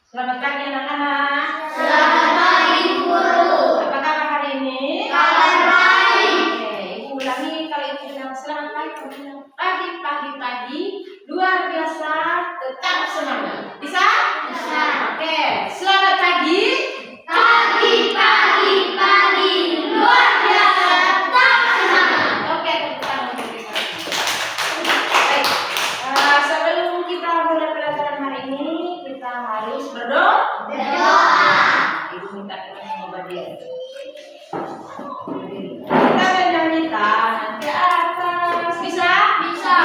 Selamat pagi anak-anak. Selamat pagi guru. Apa kabar hari ini? Kabar baik. Oke, ibu ulangi kalau ibu bilang selamat pagi, pagi, luar biasa, tetap semangat. Bisa? Bisa. Oke, selamat pagi. Pagi, luar biasa, tetap semangat. Oke, tepuk tangan untuk kita. Baik, sebelum kita mulai pelajaran hari ini, kita harus berdoa. Ibu minta kalian mau berdiri. Kita menyanyikan ke atas. Bisa? Bisa.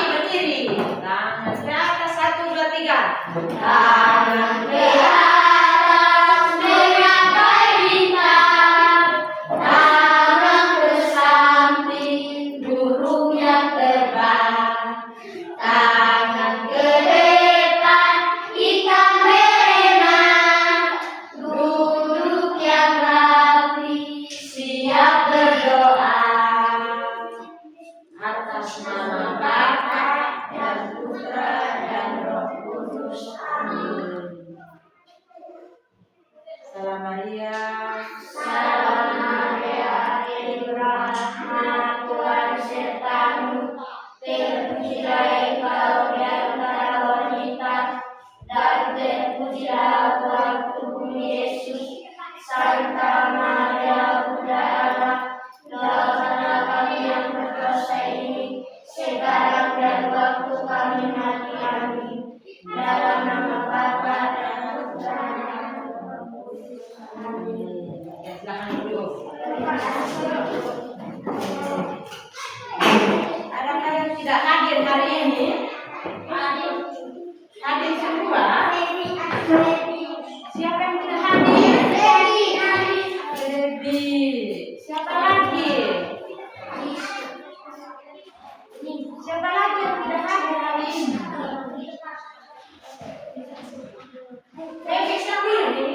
Berdiri. Tangan ke atas. 1, 2, 3. Tangan ke atas, menggapai bintang. Tangan ke samping, burung yang terbang. Tangan ke depan, ikan berenang. Duduk yang rapi, siap berdoa. Atas nama Bapa dan Putra dan Roh Kudus. Amin. Salam Maria. Salam Maria, penuh rahmat, Tuhan sertamu. Terpujilah engkau di antara wanita, dan terpujilah buah tubuhmu Yesus. Santa Maria, Bunda Allah, doakanlah kami yang berdosa ini, sekarang dan waktu kami mati. Amin. Dalam nama Bapa dan Putra dan Roh Kudus. Amin. Ya, silakan duduk. Adakah yang tidak hadir hari ini? Hadir semua. Siapa yang tidak hadir? Debbie. Siapa lagi? Siapa lagi yang tidak hadir hari ini? Debbie sendiri.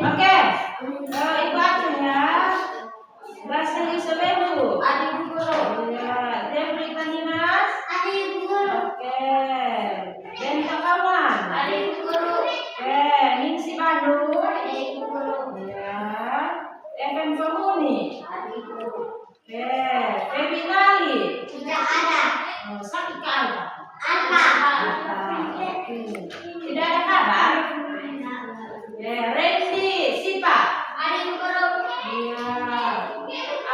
Oke, Ibu Acung ya. Bahasa Yusobedu. Ya, Debbie Tanimas. Oke, dan kawan. Oke, Ningsi Bandung. Ya, Evan Pemuni. Oke, Baby Nali. Oh, sakit ke apa? Oke. Tidak ada kabar? Ya, Randy, Sipa. Iya.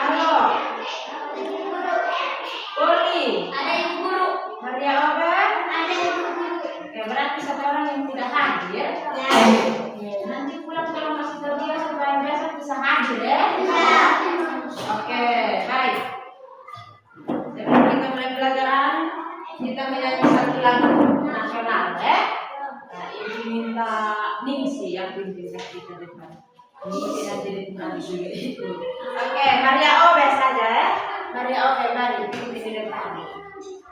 Aro, Poli, Maria Oben. Oke, berarti satu orang yang tidak hadir. Oke, nanti pulang kalau masih terbiasa supaya besok bisa hadir ya. Oke, baik. Sebelum kita mulai pelajaran, kita menyanyi satu lagu nasional ya. Nah, ibu minta Ningsi yang pimpin kita depan. Ningsi dan jadi penyanyi juga itu. Oke, Maria Obe saja ya. Maria Obe, mari pimpin di depan.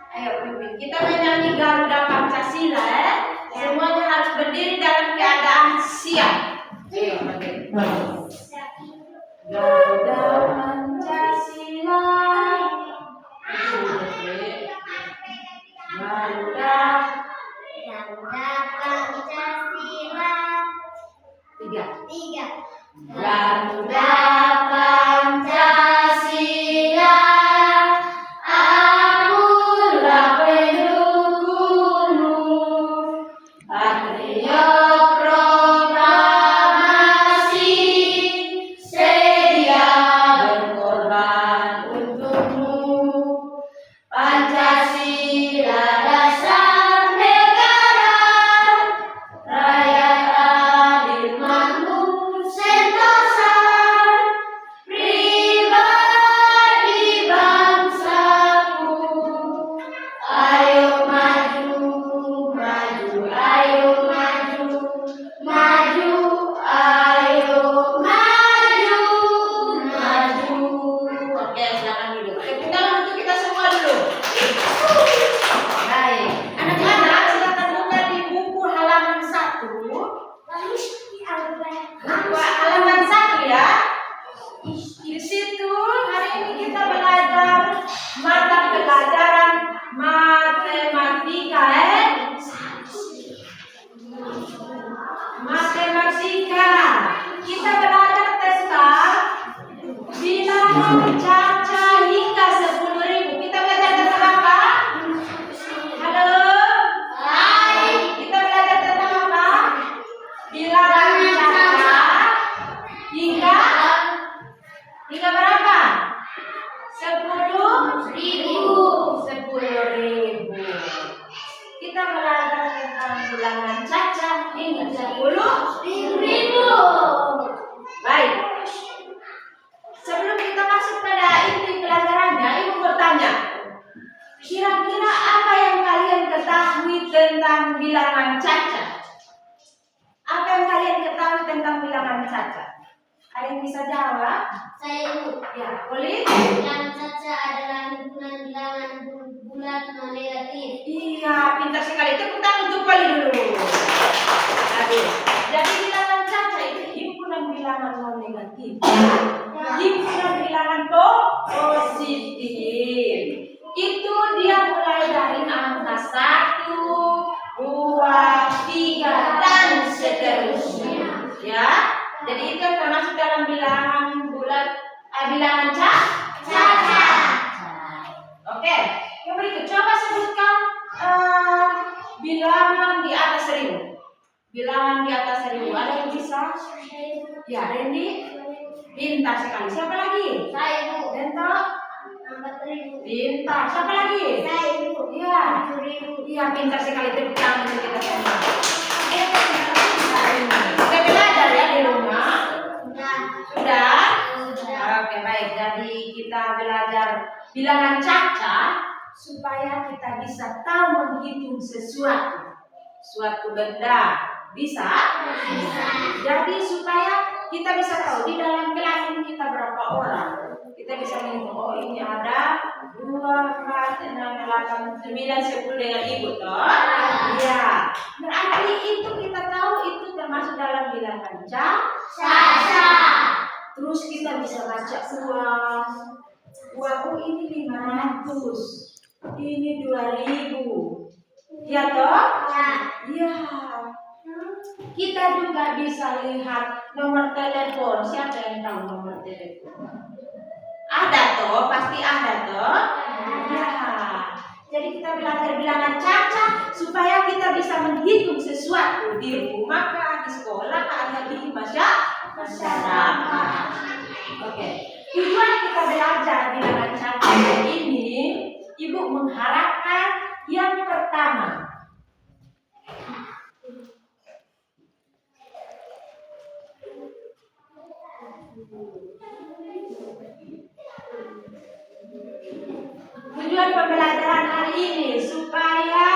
Ayo pimpin. Kita menyanyi Garuda Pancasila ya. Semuanya harus berdiri dalam keadaan siap. Ayo, berdiri. Garuda Pancasila. Garuda. Tiga. Garuda Pancasila, akulah pendukungmu, patriot proklamasi, sedia berkorban untukmu. Pancasila dasar negara, rakyat adil makmur sentosa, pribadi bangsaku. Ayo maju, ayo maju, ayo maju. Oke, silakan duduk. Tepuk tangan untuk kita semua dulu. Baik, anak-anak silakan buka di buku halaman 1. Buku halaman 1 ya. Di situ hari ini kita belajar mata pelajaran matematika. Matematika. Kita belajar tentang bilangan caca hingga 10.000. Kita belajar tentang apa? Halo? Hai. Kita belajar tentang apa? Bilangan caca hingga berapa? 10.000. 10.000. Kita belajar tentang bilangan caca hingga 10.000. Baik. Sebelum kita masuk pada inti pelajarannya, Ibu bertanya, kira-kira apa yang kalian ketahui tentang bilangan caca? Apa yang kalian ketahui tentang bilangan caca? Ada yang bisa jawab? Saya Ibu. Ya, boleh? Bilangan caca adalah himpunan bilangan bulat non negatif. Iya, pintar sekali. Tepuk tangan untuk Poli dulu. Aduh. Jadi bilangan caca itu himpunan bilangan non negatif. Himpunan bilangan positif. Itu dia mulai dari angka 1, 2, 3 dan seterusnya. Ya. Jadi itu termasuk dalam bilangan bulat, bilangan caca. Oke. Yang berikut coba sebutkan bilangan di atas 1.000. Bilangan di atas 1.000. Ada yang bisa? Ya, Randy. Pintar sekali. Siapa lagi? Saya Ibu. Dento. 4.000. Pintar. Siapa lagi? Saya Ibu. Iya. 7.000. Iya, pintar sekali. Tepuk tangan untuk kita semua. Sudah belajar ya di rumah? Sudah? Oke, baik. Jadi kita belajar bilangan caca supaya kita bisa tahu menghitung suatu benda. Bisa? Bisa. Jadi supaya kita bisa tahu di dalam kelas ini kita berapa orang. Kita bisa menghitung, oh ini ada 2, 4, 6, 8, 9, 10 dengan Ibu toh? Iya. Berarti itu kita tahu itu termasuk dalam bilangan Caca. Terus kita bisa baca uang. Uangku ini 500. Ini 2.000. Ya toh? Iya. Kita juga bisa lihat nomor telepon. Siapa yang tahu nomor telepon? Ada toh, pasti ada toh. Ya. Jadi kita belajar bilangan caca supaya kita bisa menghitung sesuatu di rumah kah, di sekolah kah, atau di masyarakat. Oke. Tujuan kita belajar bilangan caca ini, Ibu mengharapkan yang pertama, tujuan pembelajaran hari ini supaya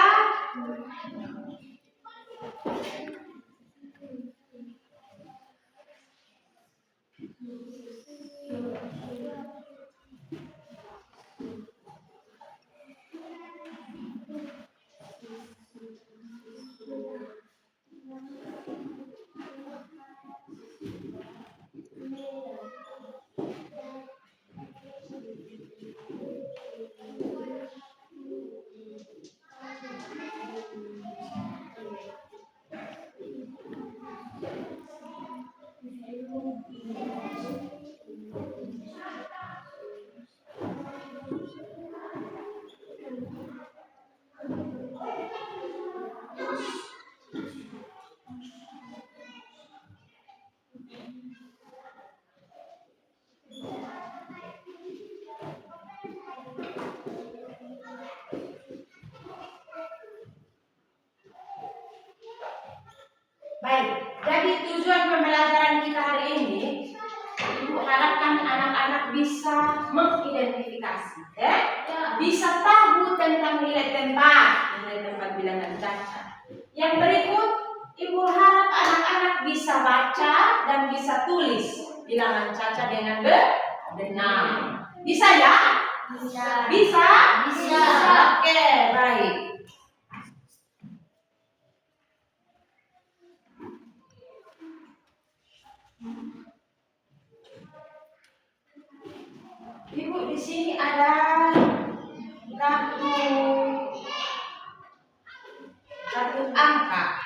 baik, jadi tujuan pembelajaran kita hari ini, Ibu harapkan anak-anak bisa mengidentifikasi, bisa tahu tentang nilai tempat bilangan caca. Yang berikut, Ibu harap anak-anak bisa baca dan bisa tulis bilangan caca dengan benar. Bisa ya? Bisa. Bisa? Bisa. Oke, baik. Ibu di sini ada satu angka.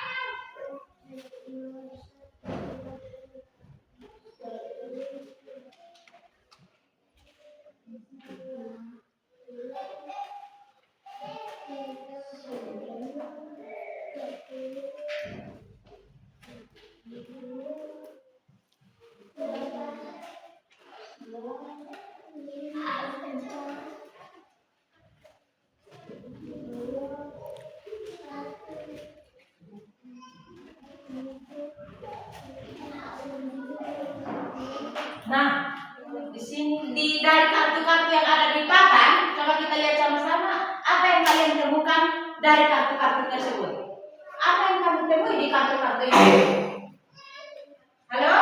Nah, di sini dari kartu-kartu yang ada di papan, coba kita lihat sama-sama apa yang kalian temukan dari kartu-kartu tersebut. Apa yang kamu temui di kartu-kartu ini? Halo?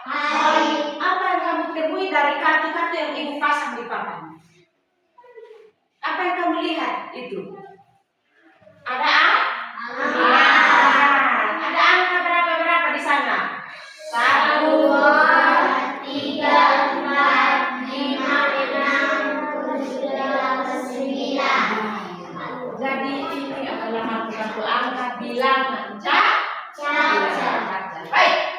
Hai. Apa yang kamu temui dari kartu-kartu yang ibu pasang di papan? Apa yang kamu lihat itu? Ada ada angka berapa di sana? 1, 2, 3, 4, 5, 6, 7, 8, 9. Jadi ini adalah kartu-kartu angka bilangan caca. Baik.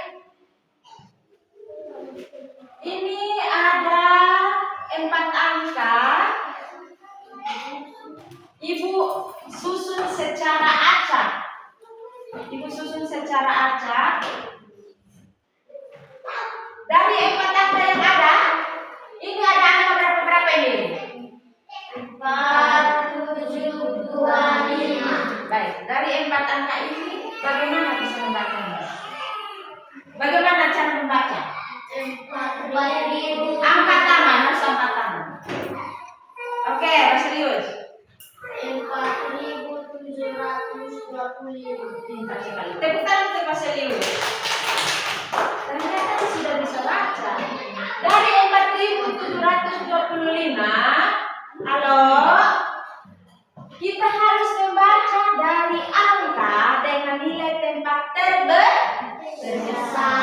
Ini ada 4 angka. Ibu susun secara acak. Dari 4 angka yang ada, ini ada angka berapa ini? 4, 7, 2, 5. Baik, dari 4 angka ini bagaimana bisa membacanya? Bagaimana cara membaca? 4.000. Angkat tangan, harus angkat tangan. Oke, serius. 4.725. Pintar sekali. Tepuk tangan untuk Pak Serius. Ternyata sudah bisa baca. Dari 4.725, halo, kita harus membaca dari angka dengan nilai tempat terbesar.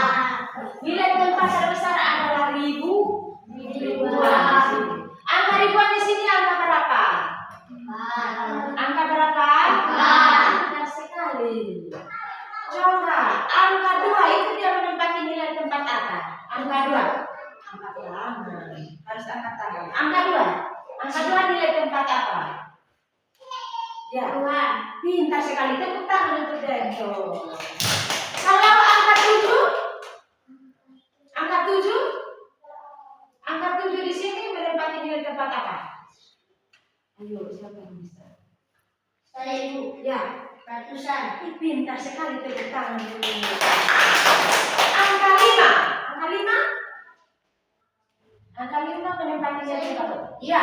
Nilai tempat terbesar adalah ribuan. Angka ribuan di sini angka berapa? Angka berapa? Benar sekali. Coba angka 2 itu dia menempati nilai tempat apa? Angka 2. Angkat tangan. Harus angkat tangan. Angka 2 nilai tempat apa? Ya. Pintar sekali. Tepuk tangan untuk Dento. Kalau angka 7 di sini menempati nilai tempat apa? Ayo, siapa yang bisa? Saya ibu. Ya, Ratusan. pintar sekali, tepuk tangan dulu. Angka 5 menempati nilai tempat. Ya.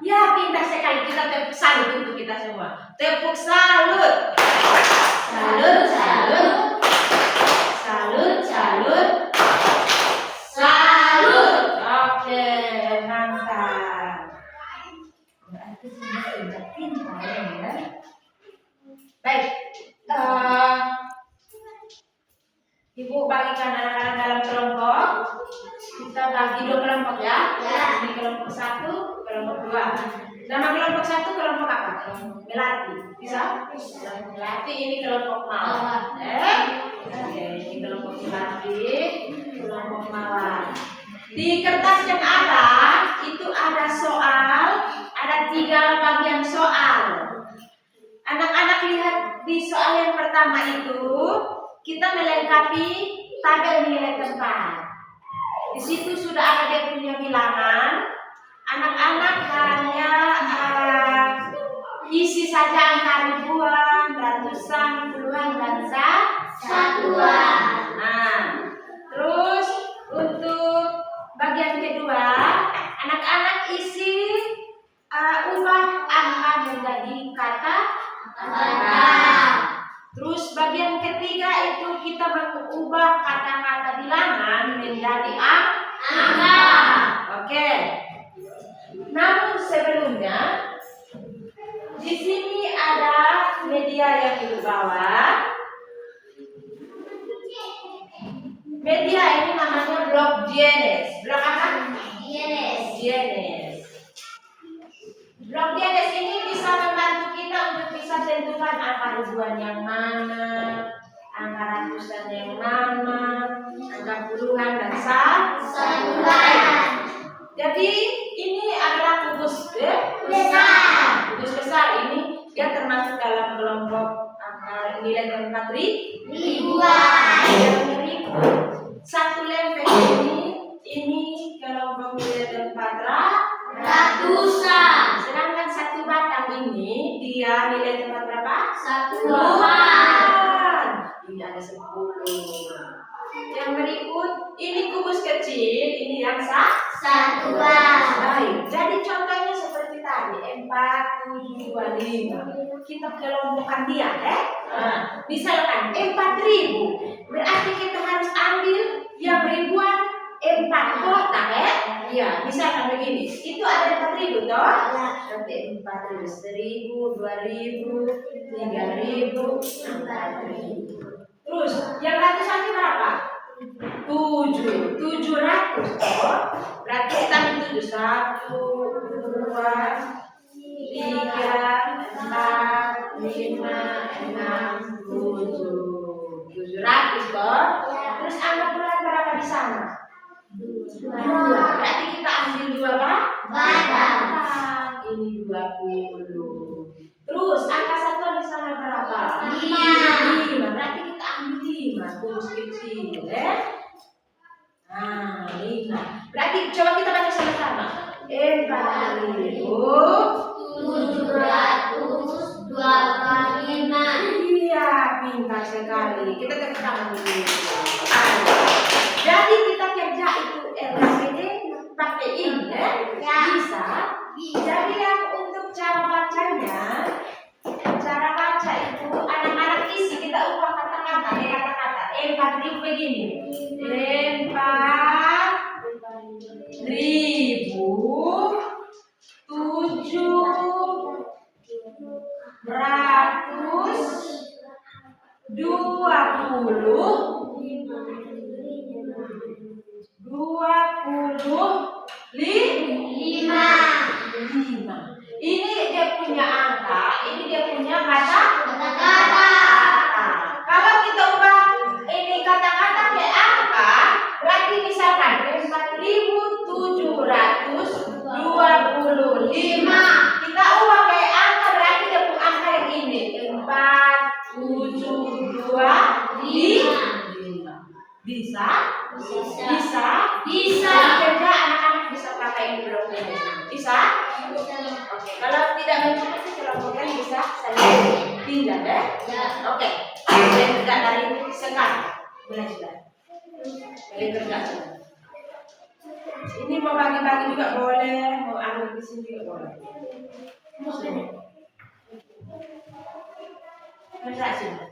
Ya, pintar sekali. Kita tepuk salut untuk kita semua. Tepuk salut. Salut. Oke, mantap. Berarti sudah pintar ya. Baik. Ibu bagikan anak-anak dalam kelompok. Kita bagi 2 kelompok ya. Ini kelompok 1, kelompok 2. Nama kelompok 1 kelompok apa? Kelompok Melati. Bisa? Kelompok Melati, ini kelompok Mawar. Oke, ini kelompok Melati, kelompok Mawar. Di kertas yang ada, itu ada soal, ada 3 bagian soal. Anak-anak lihat di soal yang pertama itu, kita melengkapi tabel nilai tempat. Di situ sudah ada dia punya bilangan. Anak-anak hanya isi saja angka ribuan, ratusan, puluhan, dan satuan. Nah, terus untuk bagian kedua, anak-anak isi ubah angka menjadi kata. Terus bagian ketiga itu kita mengubah kata-kata bilangan menjadi angka. Oke. Namun sebelumnya di sini ada media yang ibu bawa. Media ini namanya blok Diogenes. Blok apa? Diogenes. Blok ribuan yang mana, angka ratusan yang mana, angka puluhan dan satuan. Jadi ini adalah kubus besar. Kubus besar ini dia termasuk dalam kelompok angka nilai tempat ribuan. Satu lempeng ini kelompok nilai tempat ratusan. Sedangkan satu batang ini dia nilai tempat berapa? Satuan. Ini ada 10. Yang berikut ini kubus kecil, ini yang satuan. Baik, jadi contohnya seperti tadi 4, 7, 2, 5. Kita kelompokkan dia, misalkan 4.000, berarti kita harus ambil yang ribuan 4 kotak, ya. Misalkan begini, itu ada 4.000 toh? Nanti 4.000, 1.000, 2.000, 3.000, 4.000. Terus yang ratusan itu berapa? 700 toh? Berarti kita ambil 7, 1, 2, 3, 4, 5, 6, 7. 700 toh? Terus angka bulan berapa di sana? 2. Berarti kita ambil 2 batang. Ini 20. Terus angka satuan di sana berapa? 5. Berarti kita ambil 5 kubus kecil, Nah, 5. Berarti coba kita baca sama-sama. 4.725. Iya, pintar sekali. Kita tepuk tangan dulu. Jadi kita kerja itu LKPD pakai ini, Bisa. Jadi yang untuk cara bacanya, cara baca itu anak-anak isi kita ubah kata-kata. 4.000 begini. 4.725. Ini dia punya angka, ini dia punya kata-kata. Kalau kita ubah ini kata-kata ke angka, berarti misalkan 4.725. Kita ubah ke angka, berarti dia punya angka yang ini 4.725. Bisa? Kerja anak-anak bisa pakai ini berapa? Bisa? Oke. Kalau tidak mencukupi kelompoknya bisa saya pindah, Oke. Boleh kerja dari sekarang. Boleh sudah. Boleh kerja. Ini mau bagi-bagi juga boleh, mau ambil di sini juga boleh. Kerja sini.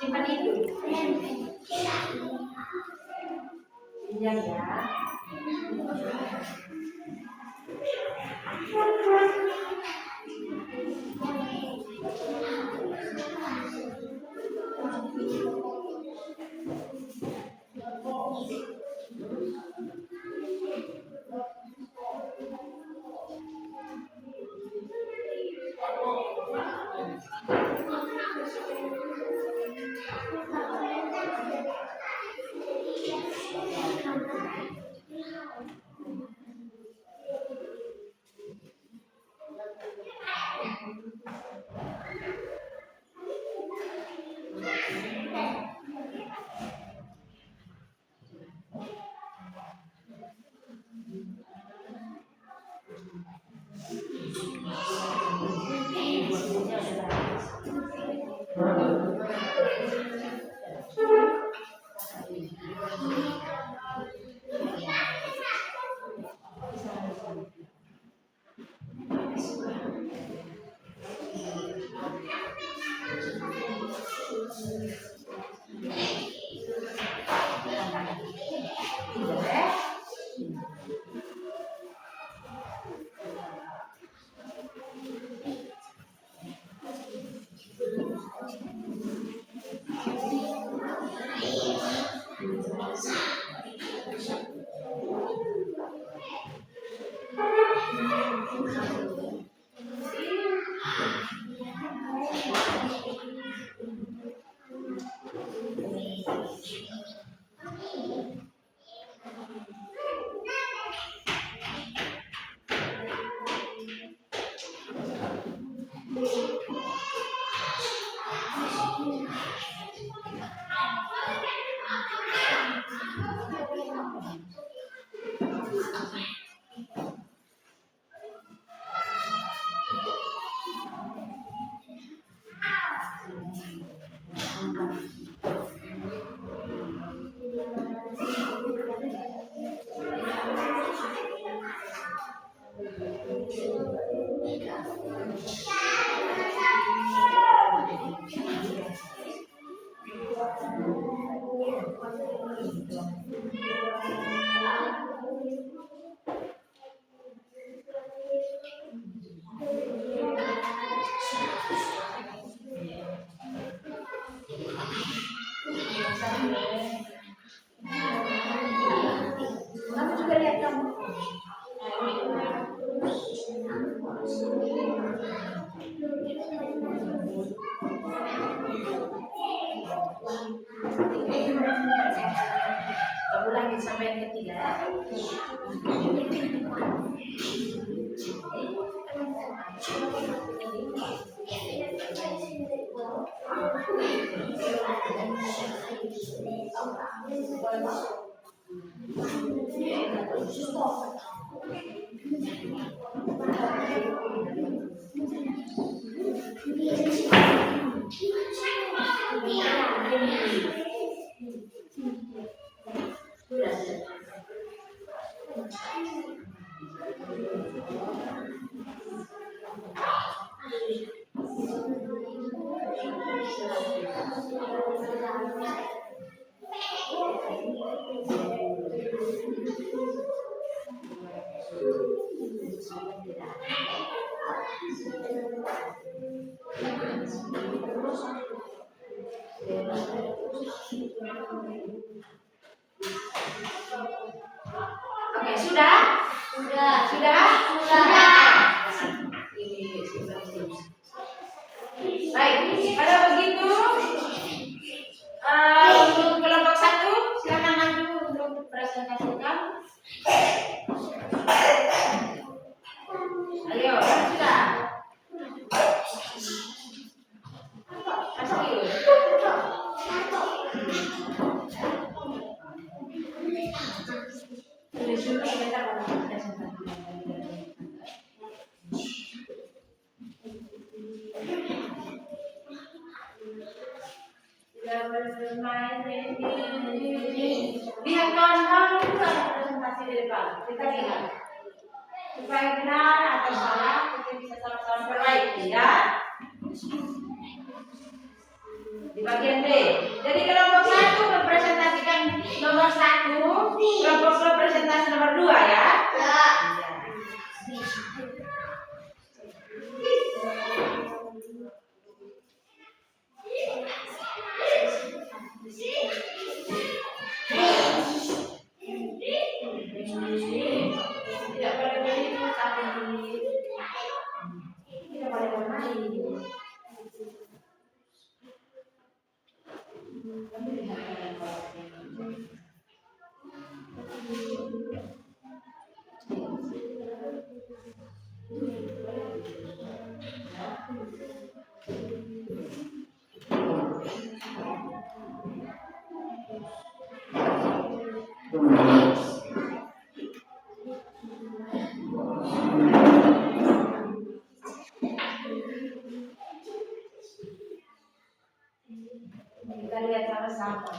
Simpan itu. Iya ya. Kamu juga lihat kamu. Kamu lagi sampai yang ketiga. Oke, sudah? Sudah? Baik, pada begitu untuk kelompok 1 silakan maju untuk presentasikan. Ayo, sudah. Masuk yuk. Sudah sebentar untuk presentasi. Lihat kawan-kawan itu ada presentasi di depan. Kita lihat supaya benar atau salah kita bisa sama-sama perbaiki ya. Di bagian B. Jadi kelompok 1 mempresentasikan nomor 1, kelompok 2 presentasi nomor 2 ya. Tidak boleh begitu tapi tidak boleh bermain. sama.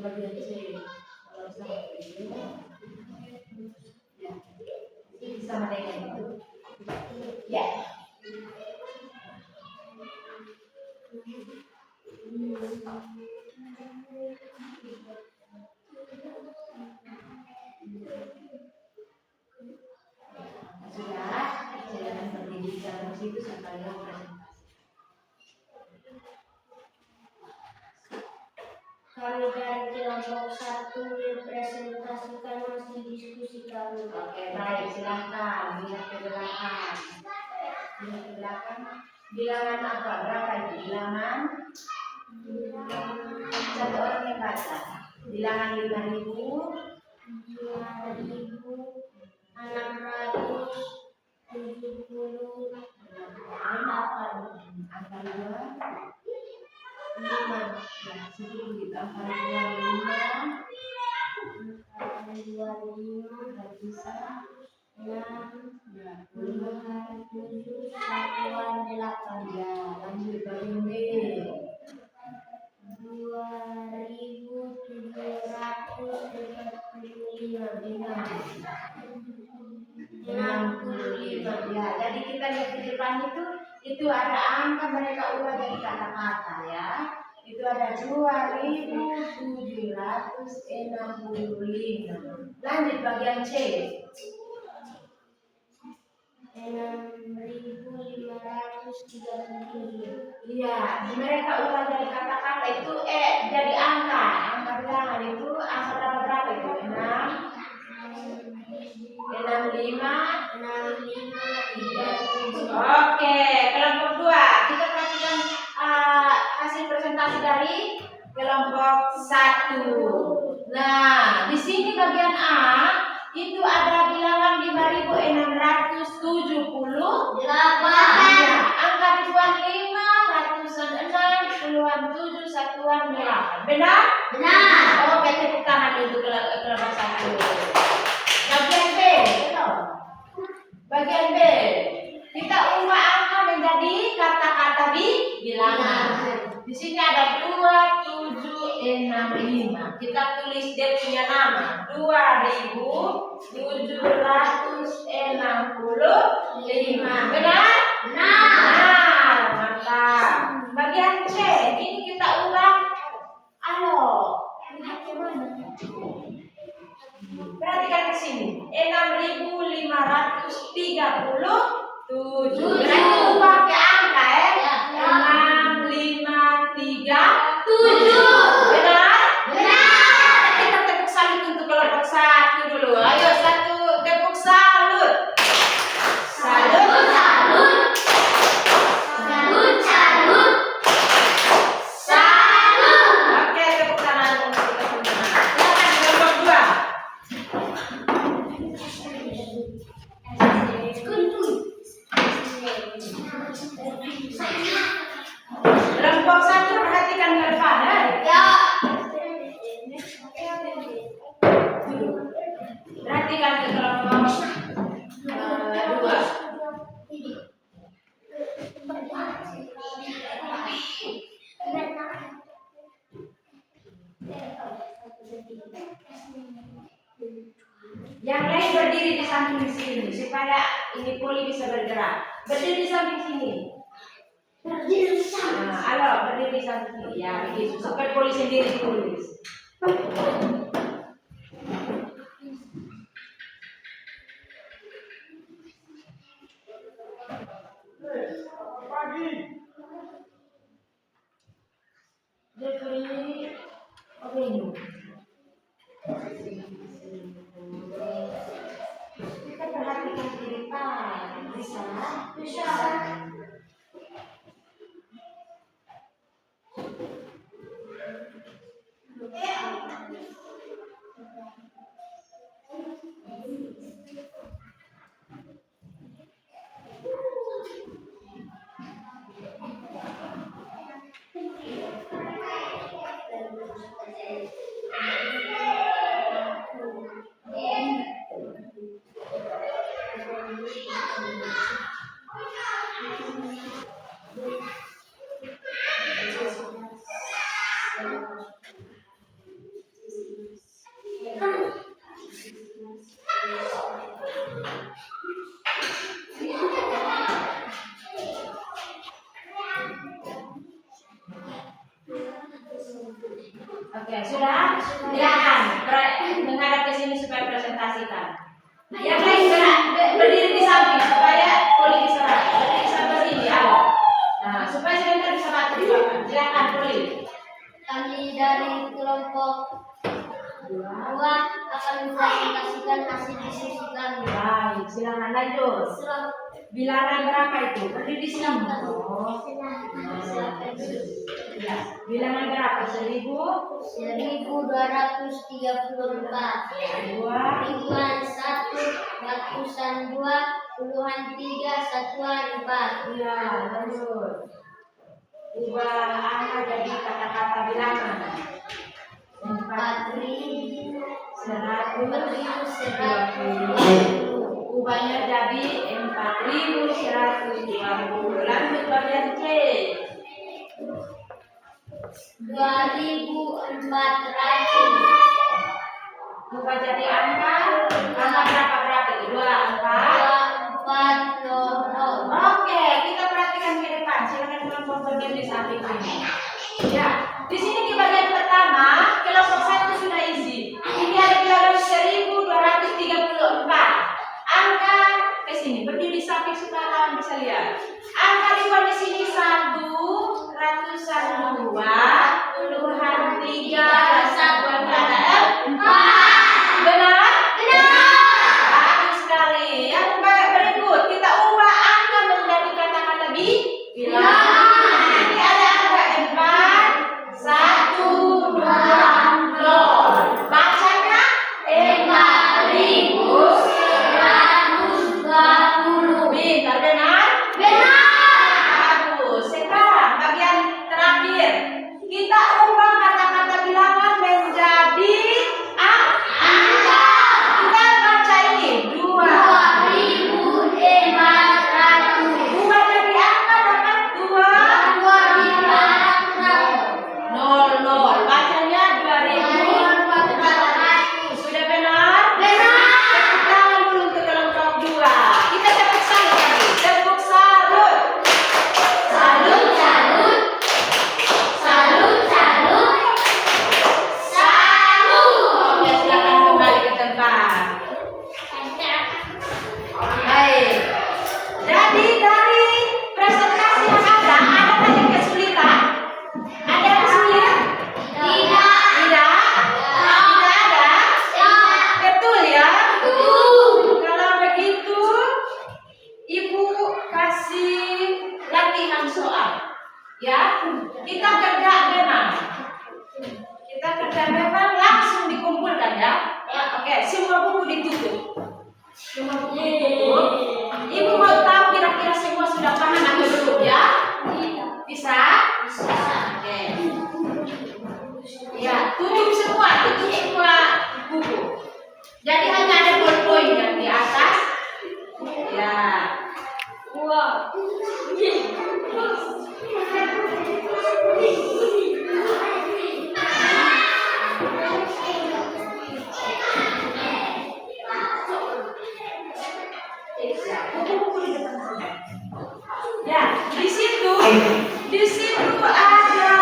Bagian C. Kalau sama ini, ya, sama dengan itu. Ya. Sudah, silakan berdiri di dalam situ supaya presentasi. Kami dari kelompok 1 presentasikan hasil diskusi kami. Oke, baik, silahkan lihat ke belakang. Lihat ke belakang. Bilangan apa? Berapa itu? Bilangan satu orang yang baca. Bilangan 5.678. Angka 2 5. Ya, sebelum kita angka 25 bisa 6 7 satuan 8. ya, lanjut bagian B. 2.735. Ya, jadi kita lihat di depan itu ada angka mereka ubah dari kata-kata ya. Itu ada 2.765. Lanjut bagian C. 6.537. Iya, mereka ubah dari kata-kata itu jadi angka. Angka bilangan itu angka berapa itu? 6537. Oke, kelompok 2. Kita perhatikan hasil presentasi dari kelompok 1. Nah, di sini bagian A itu ada bilangan 5.670. Ya, angka ribuan 5, ratusan 6, puluhan 7, satuan 8. Benar? Benar. Oke, tepuk tangan untuk kelompok 1. Bagian B, betul. Bagian B, kita ubah angka menjadi kata-kata bilangan. Di sini ada 2765. Kita tulis dia punya nama. 2765. Benar? Benar. Mantap. Bagian C, ini kita ubah. Lihat ke mana? Perhatikan ke sini. 6.537. Berarti ubah ke angka ya. 653. Benar? Kita tepuk salut untuk kelompok 1 dulu. Ayo, satu tepuk salut. Salut. Oke, tepuk tangan untuk teman-teman. Silakan kelompok 2. Kelompok 1 perhatikan ke depan ya. Perhatikan ke kelompok 2. Yang lain berdiri di samping sini supaya ini poli bisa bergerak. Berdiri di samping sini. Halo, berdiri di samping sini. Ya, begitu. Supaya poli sendiri tulis. Jeffrey, oke ini. Kita perhatikan di depan. Bisa. Oke, sudah? Silakan menghadap ke sini supaya presentasikan. Yang lain gerak berdiri di samping supaya Poli bisa berdiri awal. Nah, supaya sebentar bisa baca di belakang. Silakan Poli. Kami dari kelompok 2 akan mempresentasikan hasil diskusi kami. Baik, silakan lanjut. Bilangan berapa itu? Berdiri di sini. Ya. Bilangan berapa? 1234. Ribuan 1, ratusan 2, puluhan 3, satuan 4. Ya, lanjut. Ubah angka jadi kata-kata bilangan. 4.120. Ubahnya jadi 4.120. Lanjut bagian C. 2.400. Ubah jadi angka berapa itu? 2400. Oke, kita perhatikan ke depan. Silakan kelompok berdiri di samping ini. Ya, di sini di bagian pertama kelompok 1 sudah isi. Ini ada bilangan 1234. Angka ke sini berdiri di samping supaya kalian bisa lihat. Angka ribuan di sini 1, ratusan 2, puluhan 3, satuan ada 4. Benar? Bagus sekali. Yang berikut kita ubah angka menjadi kata-kata bilangan. Ini ada angka 4, 1, 2, 0. Bacanya 4.120. Pintar, benar? Bagus. Sekarang bagian terakhir. Kita ubah kata-kata bilangan menjadi angka. Kita baca ini 2.400. Ubah jadi angka dapat 2.000. Bacanya 2.400. Sudah benar? Tepuk tangan dulu untuk kelompok 2. Kita tepuk salut lagi. Tepuk salut. Salut. Oke, silakan kembali ke tempat. Baik. Jadi dari presentasi yang ada yang kesulitan? Ada yang sulit? Tidak ada? Betul ya? Kalau begitu, Ibu kasih latihan soal. Ya, kita kerja memang langsung dikumpulkan ya. Oke, semua buku ditutup. Ibu mau tahu kira-kira semua sudah paham atau belum ya? Bisa? Oke. Ya, tutup semua buku. Jadi hanya ada poin-poin yang di atas. Ya. Buku-buku di depan sini. Ya, di situ ada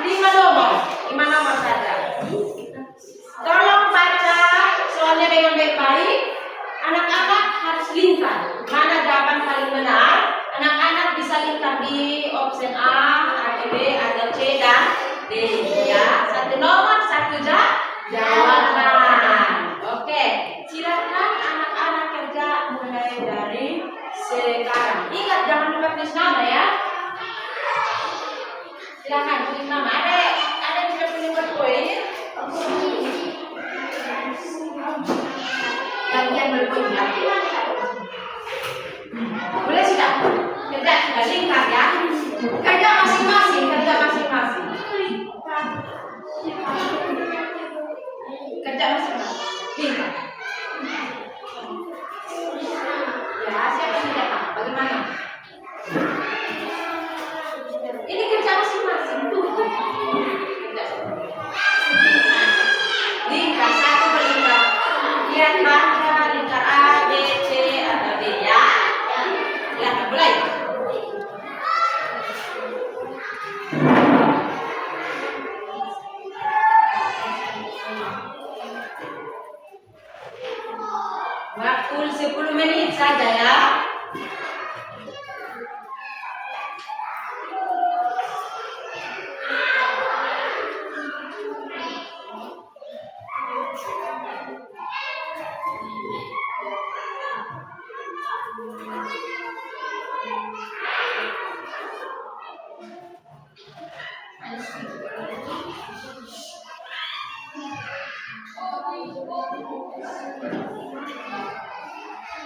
5 nomor saja. Tolong baca soalnya dengan baik-baik. Anak-anak harus lingkar mana jawaban paling benar. Anak-anak bisa lingkar di opsi A, atau B, atau C dan D. Ya, 1 nomor 1 jawaban. Oke, silakan anak-anak kerja mulai dari sekarang. Ingat jangan lupa tulis nama ya. Silakan tulis nama. Ada yang sudah punya poin? Bagian berpoin ya. Boleh sudah? Kerja sudah lingkar ya. Kerja masing-masing. Kerja masing-masing. Lingkar. Ya, siapa yang tidak paham? Bagaimana? Ini kerja masing-masing tuh. Lingkar satu berlingkar. Lihat baca lingkar A, B, C atau D ya. Lihat mulai.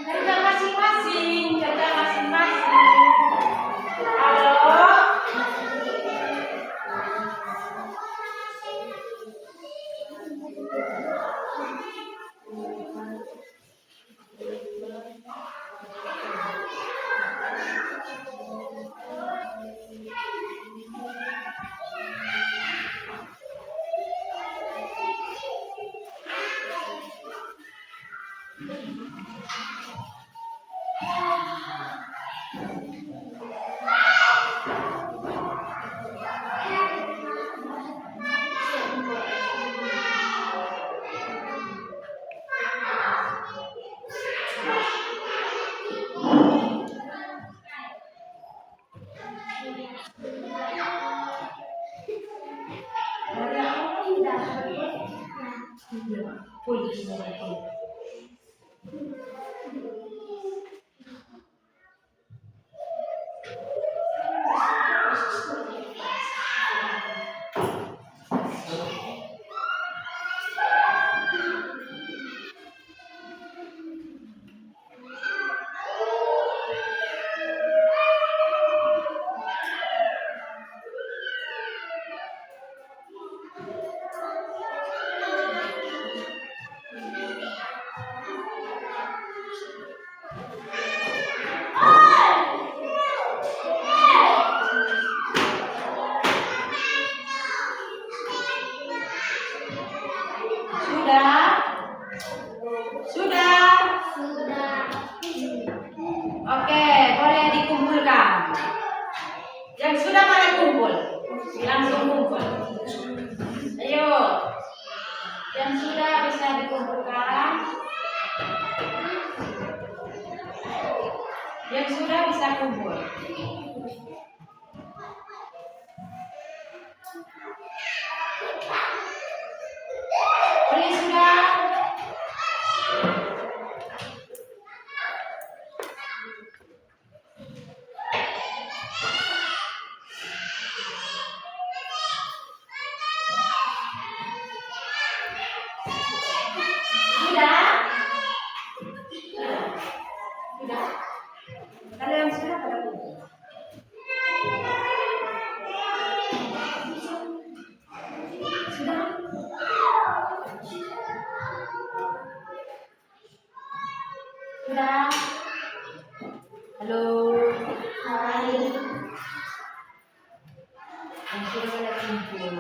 Kerja masing-masing, kerja masing-masing. Halo. Sudah? Sudah. Oke, boleh dikumpulkan. Yang sudah pada kumpul, langsung kumpul. Ayo, yang sudah bisa dikumpulkan. Yang sudah bisa kumpul. Boleh sudah? Sudah? Sudah? Kalau yang sudah pada kumpul. Sudah? Sudah? Halo? Hai. Yang sudah pada kumpul.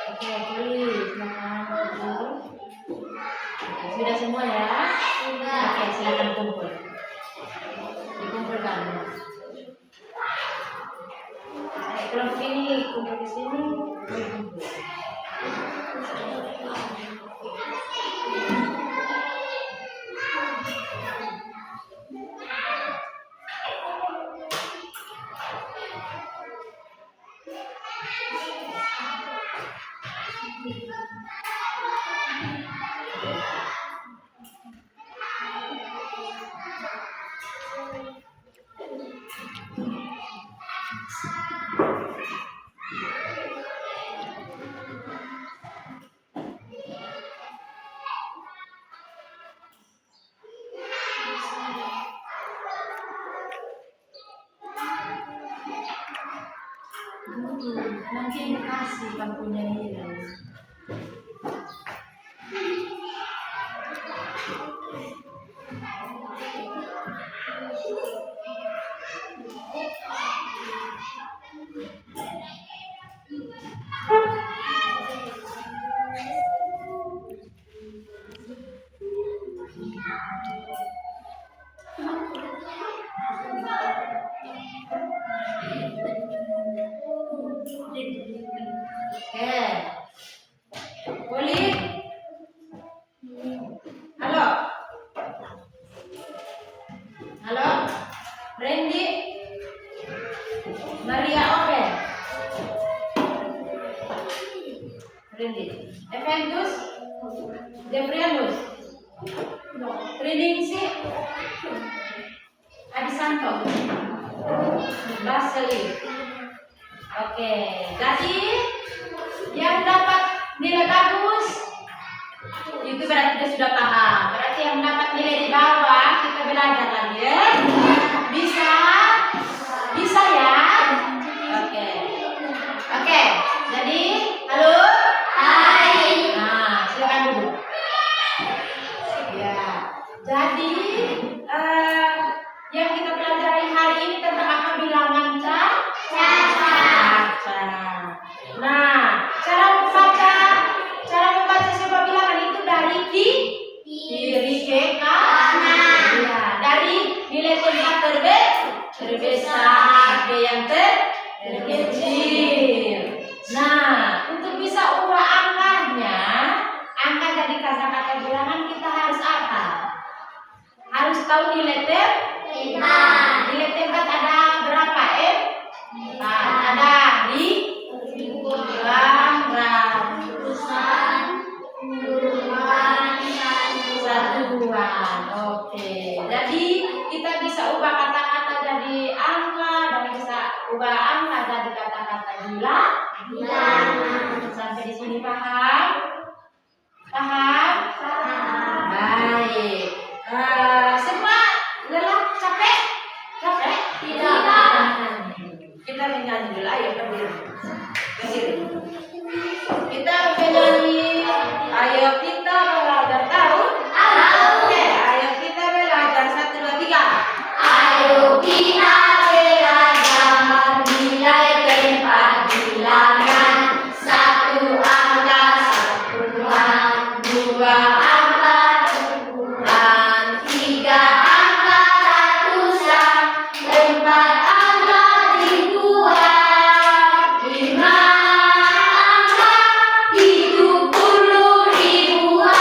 Oke, boleh. Silakan kumpul. Sudah semua ya? Sudah. Oke, silakan kumpul. Dikumpulkan. Kelompok ini kumpul di sini. Boleh kumpul. Nanti dikasih kampungnya hilang. Boleh? Halo? Ningsih Adisanto Baseli. Oke, jadi yang dapat nilai bagus itu berarti kita sudah paham. Berarti yang dapat nilai di bawah kita belajar lagi ya. Bisa ya. Oke. Jadi halo. Hai. Nah, silakan dulu. Ya. Jadi yang kita pelajari hari ini tentang apa bilangan caca. Nah, cara membaca sebuah bilangan itu dari kiri ke kanan. Ya, dari nilai tempat terbesar ke yang terkecil. Nah, untuk bisa ubah angka jadi kata-kata bilangan kita harus apa? Harus tahu nilai tempat. Nilai tempat ada berapa? Ada ribuan, ratusan, puluhan, satuan. Oke. Jadi kita bisa ubah kata-kata jadi angka dan bisa ubah angka jadi kata-kata bilangan. Sampai di sini paham? Paham? Baik. Semua lelah, capek? Tidak. Kita menyanyi dulu, ayo berdiri. Kita menyanyi. Ayo kita belajar tahu. Oke, ayo kita belajar 1, 2, 3. Ayo kita belajar nilai tempat bilangan. 1 angka satuan, 2 angka puluhan, 3 angka ratusan, 4 angka ribuan, 5 angka 70 ribuan.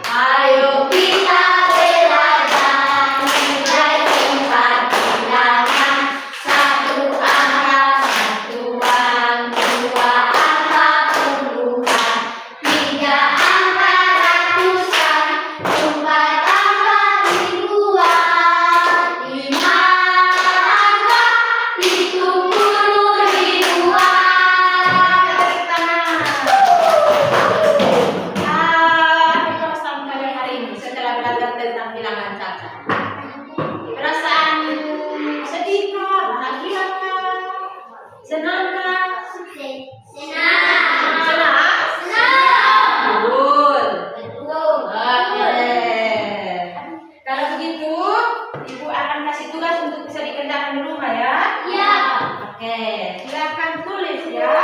Ayo kita belajar nilai tempat bilangan. 1 angka satuan, 2 angka puluhan, 3 angka ratusan, 4 angka ribuan, 5 angka 70 ribuan. Perasaan kalian hari ini setelah belajar tentang bilangan caca? Perasaan sedih kah? Bahagia kah? Senang kah? Senang. Senang? Betul. Betul. Oke. Kalau begitu, Ibu akan kasih tugas untuk bisa dikerjakan di rumah ya. Ya. Oke, silakan tulis ya.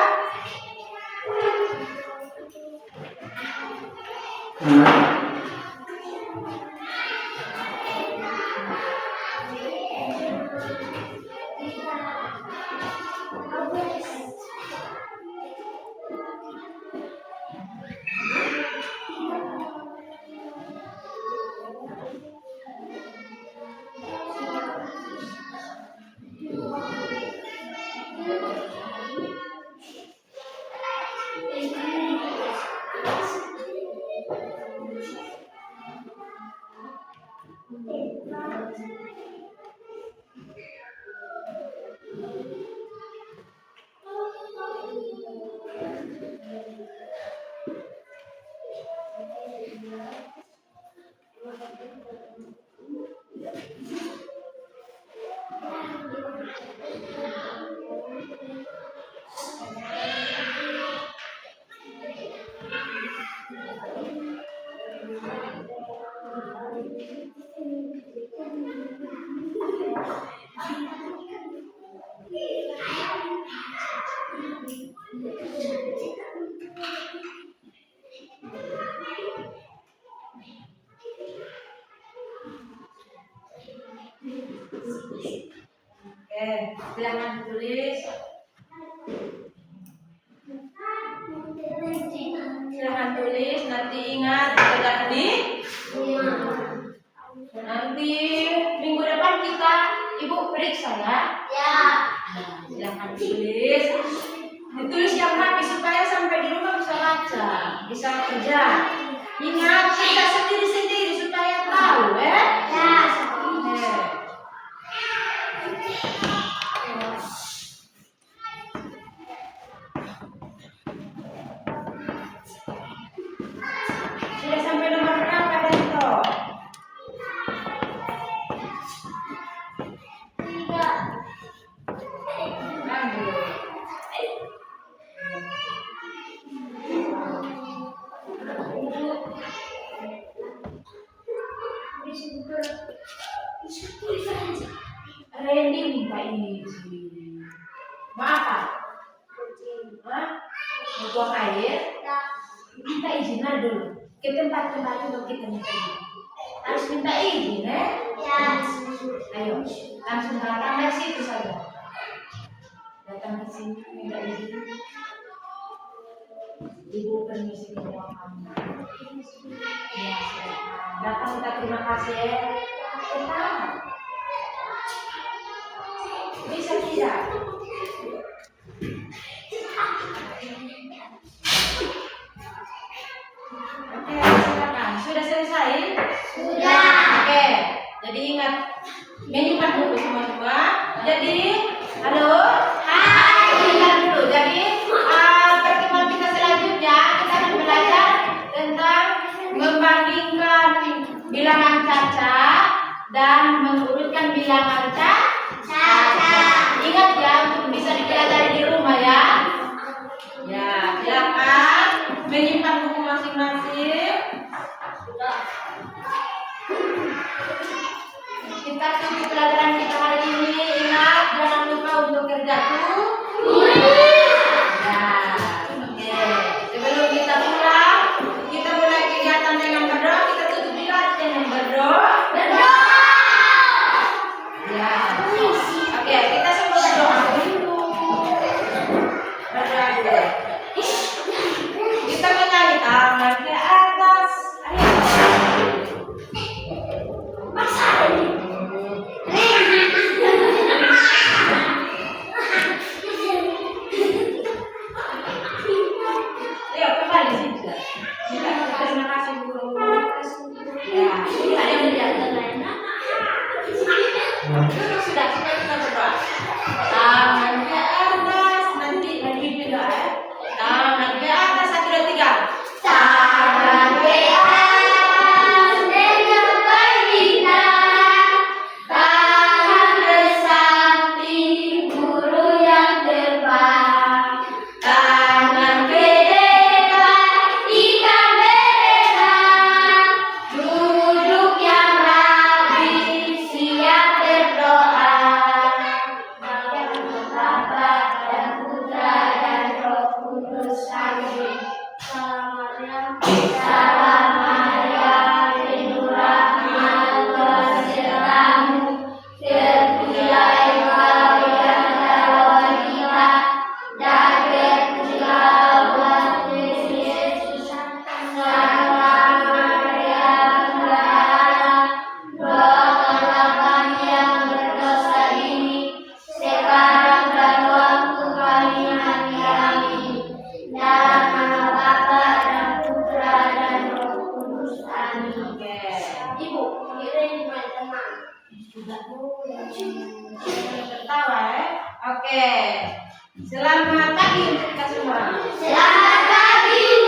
Silakan tulis. Silakan tulis. Nanti ingat kerjakan di nanti minggu depan kita Ibu periksa ya. Ya. Nah, silakan tulis. Ditulis yang rapi supaya sampai di rumah bisa baca, bisa kerja. Ingat kita sendiri-sendiri supaya Randy minta izin. Mau apa? Hah? Mau buang air? Minta izin dulu. Ke tempat-tempat itu kita minta izin. Harus minta izin, ya? Ayo, langsung datang dari situ saja. Datang ke sini minta izin. Ibu permisi ke ruangan. Ya, datang minta terima kasih. Tetap. Bisa tidak? Oke, silakan. Sudah selesai? Sudah. Oke, jadi ingat menyimpan dulu semua. Jadi, halo. Hai. Ingat dulu. Jadi, pertemuan kita selanjutnya kita akan belajar tentang membandingkan bilangan cacat dan mengurutkan bilangan cacat. Ingat ya, untuk bisa dipelajari di rumah ya. Ya, silakan menyimpan buku masing-masing. Kita tutup pelajaran kita hari ini. Ingat, jangan lupa untuk kerja tuh. Nah, oke. Sebelum kita pulang, kita mulai kegiatan dengan berdoa. Kita tutup juga dengan berdoa. Ya. Oke, kita semua berdoa dulu. Berdoa dulu. Kita menyanyi tangan ke atas. Ayo. Ayo kembali sini. Kita terima kasih dulu. Ya, ini ada yang menjaga lain. Sudah kita berdoa. Tangan ke atas, nanti berdoa. Tangan ke atas, 1, 2, 3. Tangan ke atas dengan berbinar, tangan bersakti guru yang terbang, tangan ke depan ikan berenang, duduk yang rapi siap berdoa. Bapa dan Putra dan Roh Kudus. Amin. Salam Maria, penuh rahmat, Tuhan sertamu. Terpujilah Engkau di antara wanita, dan terpujilah buah Kristus Yesus. Salam Maria, Bunda Allah, doakanlah kami yang berdosa ini, sekarang dan waktu kami mati. Amin. Dalam nama Bapa dan Putra dan Roh Kudus. Amin. Oke. Ibu, kira ini main tenang. Sudah tertawa ya. Oke. Selamat pagi untuk kita semua. Selamat pagi.